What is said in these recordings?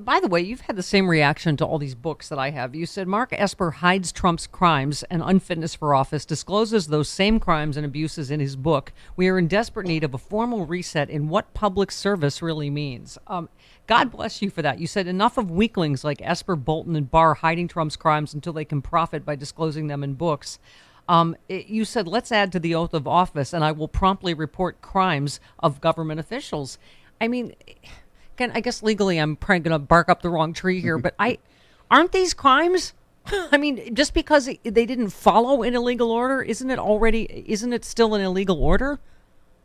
By the way, you've had the same reaction to all these books that I have. You said Mark Esper hides Trump's crimes and unfitness for office, discloses those same crimes and abuses in his book. We are in desperate need of a formal reset in what public service really means. God bless you for that. You said enough of weaklings like Esper, Bolton, and Barr hiding Trump's crimes until they can profit by disclosing them in books. You said, let's add to the oath of office, and I will promptly report crimes of government officials. I mean, again, I guess legally I'm probably going to bark up the wrong tree here, but aren't these crimes? I mean, just because they didn't follow an illegal order, isn't it still an illegal order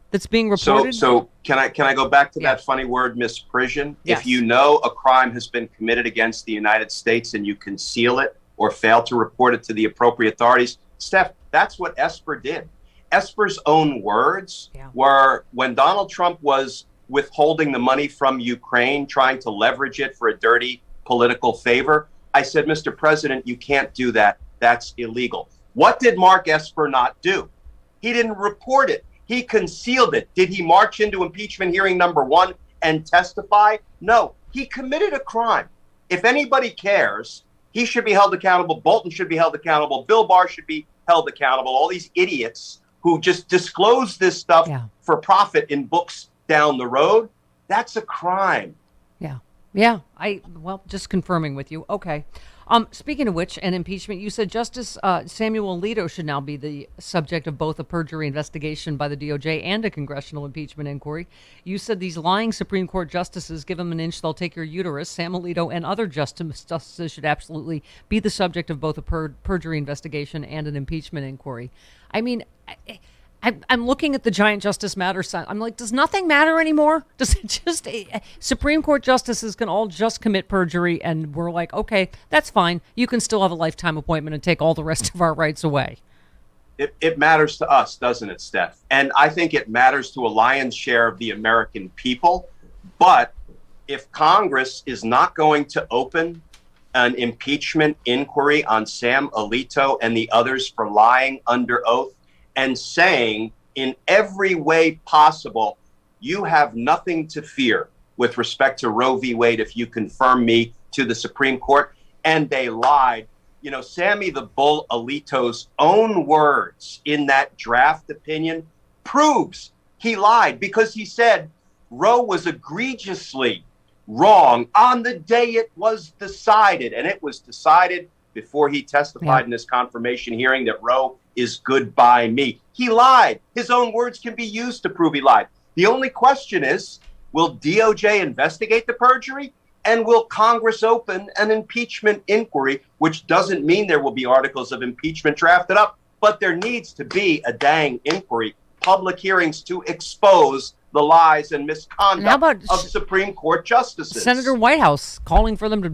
that's being reported? So can I go back to that funny word, misprision? Yes. If you know a crime has been committed against the United States and you conceal it or fail to report it to the appropriate authorities, Steph, that's what Esper did. Esper's own words were when Donald Trump was withholding the money from Ukraine, trying to leverage it for a dirty political favor. I said, Mr. President, you can't do that. That's illegal. What did Mark Esper not do? He didn't report it. He concealed it. Did he march into impeachment hearing number 1 and testify? No, he committed a crime. If anybody cares, he should be held accountable. Bolton should be held accountable. Bill Barr should be held accountable. All these idiots who just disclose this stuff for profit in books down the road, that's a crime. Yeah. Just confirming with you. Okay. Speaking of which, and impeachment, you said Justice Samuel Alito should now be the subject of both a perjury investigation by the DOJ and a congressional impeachment inquiry. You said these lying Supreme Court justices, give them an inch, they'll take your uterus. Sam Alito and other justices should absolutely be the subject of both a perjury investigation and an impeachment inquiry. I mean, I'm looking at the giant Justice Matters sign. I'm like, does nothing matter anymore? Does it just Supreme Court justices can all just commit perjury, and we're like, okay, that's fine. You can still have a lifetime appointment and take all the rest of our rights away. It matters to us, doesn't it, Steph? And I think it matters to a lion's share of the American people. But if Congress is not going to open an impeachment inquiry on Sam Alito and the others for lying under oath, and saying in every way possible, you have nothing to fear with respect to Roe v. Wade if you confirm me to the Supreme Court. And they lied. You know, Sammy the Bull Alito's own words in that draft opinion proves he lied, because he said Roe was egregiously wrong on the day it was decided. And it was decided before he testified in his confirmation hearing that Roe is good by me. He lied. His own words can be used to prove he lied. The only question is, will DOJ investigate the perjury? And will Congress open an impeachment inquiry, which doesn't mean there will be articles of impeachment drafted up, but there needs to be a dang inquiry, public hearings to expose the lies and misconduct of Supreme Court justices. Senator Whitehouse calling for them to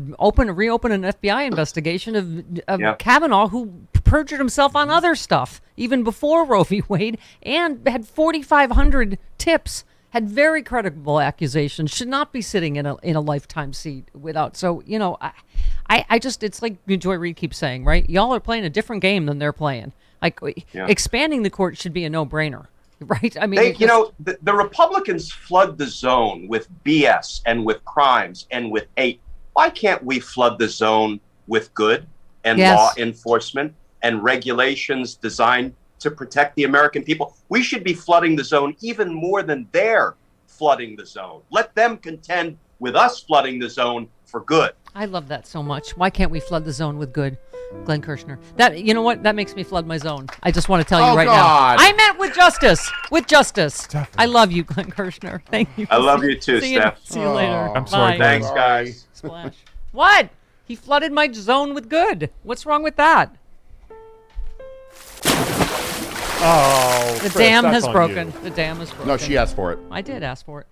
reopen an FBI investigation of Kavanaugh, who perjured himself on other stuff, even before Roe v. Wade, and had 4,500 tips, had very credible accusations, should not be sitting in a lifetime seat without. So, you know, I just, it's like Joy Reid keeps saying, right? Y'all are playing a different game than they're playing. Like, expanding the court should be a no-brainer. Right. I mean, the Republicans flood the zone with BS and with crimes and with hate. Why can't we flood the zone with good and law enforcement and regulations designed to protect the American people? We should be flooding the zone even more than they're flooding the zone. Let them contend with us flooding the zone for good. I love that so much. Why can't we flood the zone with good? Glenn Kirschner. That, you know what? That makes me flood my zone. I just want to tell you now. I meant with justice. With justice. Definitely. I love you, Glenn Kirschner. Thank you. I love you too, Steph. See you later. I'm sorry. Bye. Thanks, guys. Splash. What? He flooded my zone with good. What's wrong with that? Oh, the dam has broken. The dam is broken. No, she asked for it. I did ask for it.